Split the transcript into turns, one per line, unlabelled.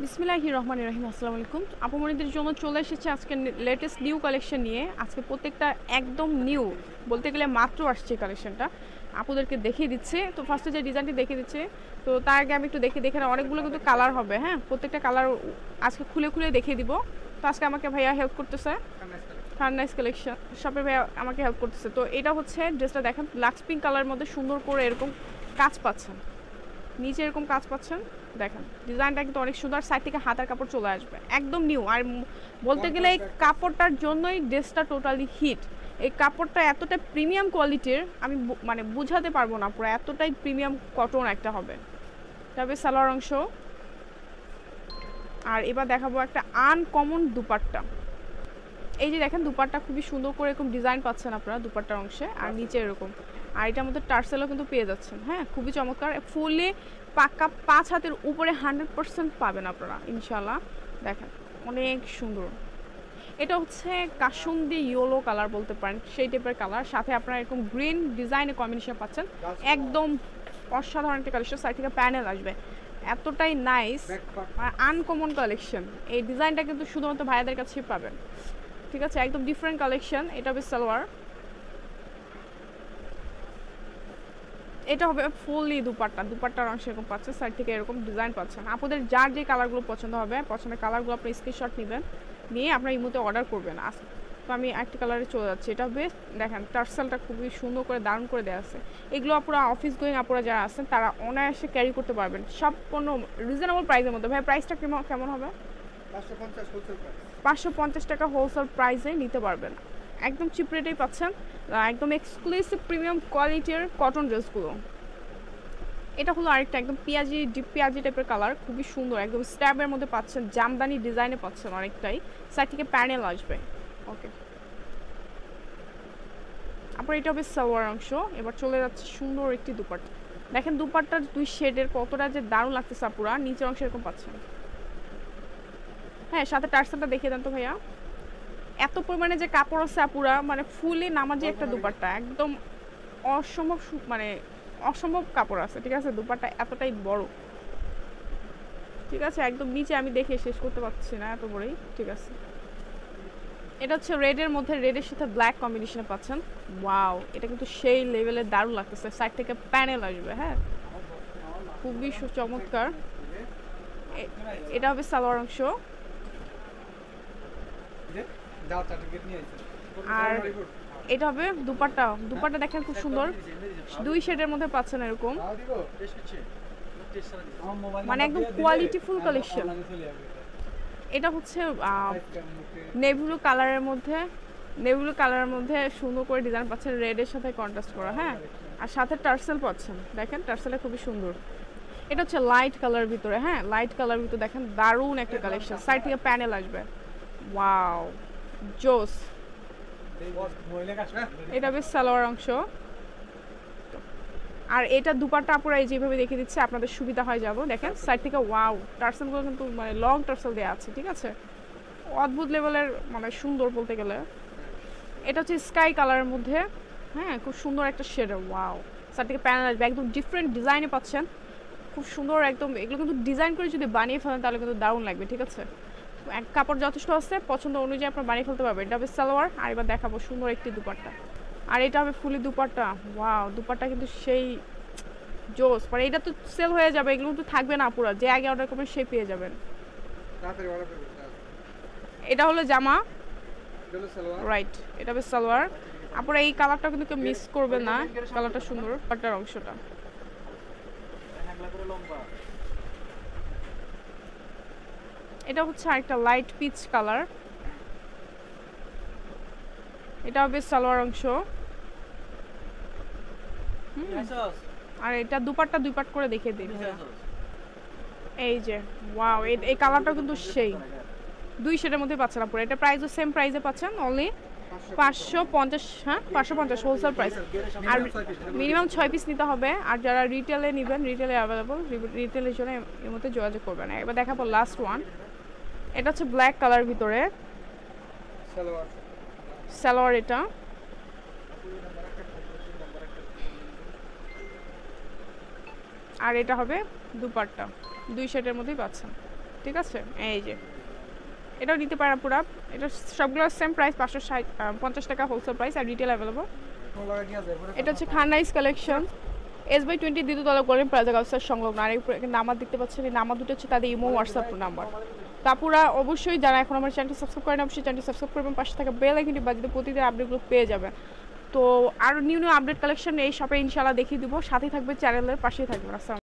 বিসমিল্লাহির রহমানির রহিম। আসসালামু আলাইকুম। আপুমনিদের জন্য চলে এসেছে আজকে লেটেস্ট নিউ কালেকশন নিয়ে। আজকে প্রত্যেকটা একদম নিউ, বলতে গেলে মাত্র আসছে কালেকশনটা। আপুদেরকে দেখিয়ে দিচ্ছে। তো ফার্স্টে যে ডিজাইনটি দেখিয়ে দিচ্ছে, তো তার আগে আমি একটু দেখে অনেকগুলো কিন্তু কালার হবে। হ্যাঁ, প্রত্যেকটা কালার আজকে খুলে খুলে দেখিয়ে দিব। তো আজকে আমাকে ভাইয়া হেল্প করতেছে, নাইস কালেকশন শপের ভাইয়া আমাকে হেল্প করতেছে। তো এটা হচ্ছে ড্রেসটা দেখেন, লাক্স পিঙ্ক কালারের মধ্যে সুন্দর করে এরকম কাজ পাচ্ছেন, নিচে এরকম কাজ পাচ্ছেন। দেখেন ডিজাইনটা কিন্তু অনেক সুন্দর, সাইড থেকে হাতার কাপড় চলে আসবে, একদম নিউ। আর বলতে গেলে এই কাপড়টার জন্যই ড্রেসটা টোটালি হিট। এই কাপড়টা এতটা প্রিমিয়াম কোয়ালিটির, আমি মানে বুঝাতে পারবো না, পুরো এতটাই প্রিমিয়াম কটন একটা হবে। তবে সালোয়ার অংশ। আর এবার দেখাবো একটা আনকমন দুপাট্টা। এই যে দেখেন দুপাট্টা খুবই সুন্দর করে এরকম ডিজাইন পাচ্ছেন আপনারা দুপাট্টার অংশে, আর নিচে এরকম। আর এটার মধ্যে টার্সেলও কিন্তু পেয়ে যাচ্ছেন। হ্যাঁ, খুবই চমৎকার, ফুললি পাক্কা 5 হাতের উপরে 100% পাবেন আপনারা ইনশাল্লাহ। দেখেন অনেক সুন্দর। এটা হচ্ছে কাসুন্দি ইয়েলো কালার বলতে পারেন, সেই টাইপের কালার। সাথে আপনারা এরকম গ্রিন ডিজাইনের কম্বিনেশন পাচ্ছেন, একদম অসাধারণ একটা কালেকশন। সাইড থেকে প্যানেল আসবে, এতটাই নাইস আর আনকমন কালেকশন। এই ডিজাইনটা কিন্তু শুধুমাত্র ভাইয়াদের কাছেই পাবেন, ঠিক আছে? একদম ডিফারেন্ট কালেকশন। এটা হবে সালোয়ার, এটা হবে ফুললি দুপাট্টার অংশ এরকম পাচ্ছেন, সাইড থেকে এরকম ডিজাইন পাচ্ছেন। আপনাদের যার যে কালারগুলো পছন্দ হবে, পছন্দের কালারগুলো আপনি স্ক্রিনশট নেবেন, নিয়ে আপনার ইমোতে অর্ডার করবেন। তো আমি একটা কালারে চলে যাচ্ছি। এটা বেশ দেখেন টার্সেলটা খুবই সুন্দর করে দারুণ করে দেওয়া আছে। এগুলো আপনারা অফিস গোয়িং আপনারা যারা আছেন তারা অনায়াসে ক্যারি করতে পারবেন, সব পণ্য রিজনেবল প্রাইসের মধ্যে। ভাই প্রাইসটা কেমন হবে? 550 টাকা হোলসেল প্রাইসে নিতে পারবেন, একদম চিপ রেটেই পাচ্ছেন, একদম এক্সক্লুসিভ প্রিমিয়াম কোয়ালিটির কটন ড্রেসগুলো। এটা হলো আরেকটা একদম পেঁয়াজি, ডিপ পেঁয়াজি টাইপের কালার, খুবই সুন্দর, একদম স্ট্যাবের মধ্যে পাচ্ছেন, জামদানি ডিজাইনে পাচ্ছেন অনেকটাই, সাইড থেকে প্যানেল আসবে। ওকে, তারপর এটা হবে সালোয়ার অংশ। এবার চলে যাচ্ছে সুন্দর একটি দুপাট্টা। দেখেন দুপাট্টার দুই শেডের কতটা যে দারুণ লাগতেছে আপুরা, নিচের অংশ এরকম পাচ্ছেন। হ্যাঁ, সাথে টার্সেলটা দেখিয়ে দেন তো ভাইয়া। এত পরিমাণে যে কাপড় আছে আপুরা, মানে ফুলি নামাজি একটা দুপাট্টা, একদম অসম্ভব মানে অসম্ভব কাপড় আছে, ঠিক আছে? দুপাট্টা এতটাই বড়, ঠিক আছে? একদম নিচে আমি দেখে শেষ করতে পারছি না, এত বড়ই, ঠিক আছে? এটা হচ্ছে রেডের মধ্যে, রেডের সাথে ব্ল্যাক কম্বিনেশনে পাচ্ছেন। ওয়াও, এটা কিন্তু সেই লেভেলের দারুণ লাগতেছে, সাইড থেকে প্যানেল আসবে। হ্যাঁ, খুবই চমৎকার। এটা হবে সালোয়ার অংশ, আর এটা হবে দুপাট্টা দেখেন খুব সুন্দর, দুই শেডের মধ্যে পাচ্ছেন এরকম, মানে একদম কোয়ালিটি ফুল কালেকশন। এটা হচ্ছে নেভি ব্লু কালারের মধ্যে সুন্দর করে ডিজাইন পাচ্ছেন, রেডের সাথে কন্ট্রাস্ট করা। হ্যাঁ, আর সাথে টার্সেল পাচ্ছেন, দেখেন টার্সেলটা খুবই সুন্দর। এটা হচ্ছে লাইট কালার ভিতরে। হ্যাঁ, লাইট কালার ভিতরে দেখেন দারুণ একটা কালেকশন, সাইড থেকে প্যানেল আসবে। ওয়াও, জোস। এটা বেশ সালোয়ার অংশ, আর এটা দুপাট্টা আপুরা এই যেভাবে দেখে দিচ্ছে আপনাদের সুবিধা হয়ে যাব। দেখেন সাইড থেকে ওয়াও, টার্সেলগুলো কিন্তু মানে লং টার্সেল দেওয়া আছে, ঠিক আছে? অদ্ভুত লেভেলের, মানে সুন্দর বলতে গেলে। এটা হচ্ছে স্কাই কালারের মধ্যে। হ্যাঁ, খুব সুন্দর একটা শেড। ওয়াও, সাইড থেকে প্যানেল আসবে, একদম ডিফারেন্ট ডিজাইনে পাচ্ছেন, খুব সুন্দর একদম। এগুলো কিন্তু ডিজাইন করে যদি বানিয়ে ফেলেন তাহলে কিন্তু দারুণ লাগবে, ঠিক আছে? এক কাপড় যথেষ্ট আছে, পছন্দ অনুযায়ী আপনার বানিয়ে ফেলতে পারবেন। এটা হবে সালোয়ার, আর এবার দেখাবো সুন্দর একটি দুপাট্টা, আর এটা হবে ফুলি দুপাট্টা। ওয়াও, দুপাট্টা কিন্তু সেই জোস, মানে এটা তো সেল হয়ে যাবে, এগুলো কিন্তু থাকবে না পুরো, যে আগে অর্ডার করবেন সে পেয়ে যাবেন। এটা হলো জামা, রাইট? এটা হবে সালোয়ার। আপনারা এই কালারটা কিন্তু কেউ মিস করবেন না, কালারটা সুন্দর, পাট্টার অংশটা। এটা হচ্ছে আরেকটা লাইট পিচ কালার, এটা হবে সালোয়ার অংশ। আর এটা দুপাট্টা দুই পাট করে দেখিয়ে দিই। এই যে ওয়াও, এই কালারটা কিন্তু সেই দুই শেডের মধ্যে পাচ্ছেন আপনারা। এটা প্রাইসও সেম প্রাইসে পাচ্ছেন, অনলি 550। হ্যাঁ, 550 হোলসেল প্রাইস, আর মিনিমাম 6 পিস নিতে হবে। আর যারা রিটেলে নেবেন, রিটেলে অ্যাভেলেবল, রিটেলের জন্য এর মধ্যে যোগাযোগ করবেন। এবার দেখাবো লাস্ট ওয়ান। এটা হচ্ছে ব্ল্যাক কালার ভিতরে সালোয়ার, এটা আর এটা হবে দুপাট্টা, দুই শেডের মধ্যেই পাচ্ছেন। ঠিক আছে, এই যে এটাও নিতে পারেন পুরা। এটা সবগুলো সেম প্রাইস 550 টাকা হোলসেল প্রাইস, আর রিটেল অ্যাভেলেবল। এটা হচ্ছে খানাইস কালেকশন, S/20 দ্বিতীয়তলা গোল্ডেন প্লাজা গাউসের সংলগ্ন। আর এখানে নাম্বার দেখতে পাচ্ছেন, এই নাম্বার দুটো হচ্ছে তাদের ইমো হোয়াটসঅ্যাপ নাম্বার। তারপরে অবশ্যই যারা এখন আমার চ্যানেলটি সাবস্ক্রাইব করেন, অবশ্যই চ্যানেলটি সাবস্ক্রাইব করবেন, পাশে থাকা বেল আইকনটি বাজিয়ে প্রতিদিন আপডেটগুলো পেয়ে যাবেন। তো আরও নিউ আপডেট কালেকশন এই শপে ইনশাআল্লাহ দেখিয়ে দিব। সাথেই থাকবে, চ্যানেলের পাশেই থাকবেন। আসসালাম।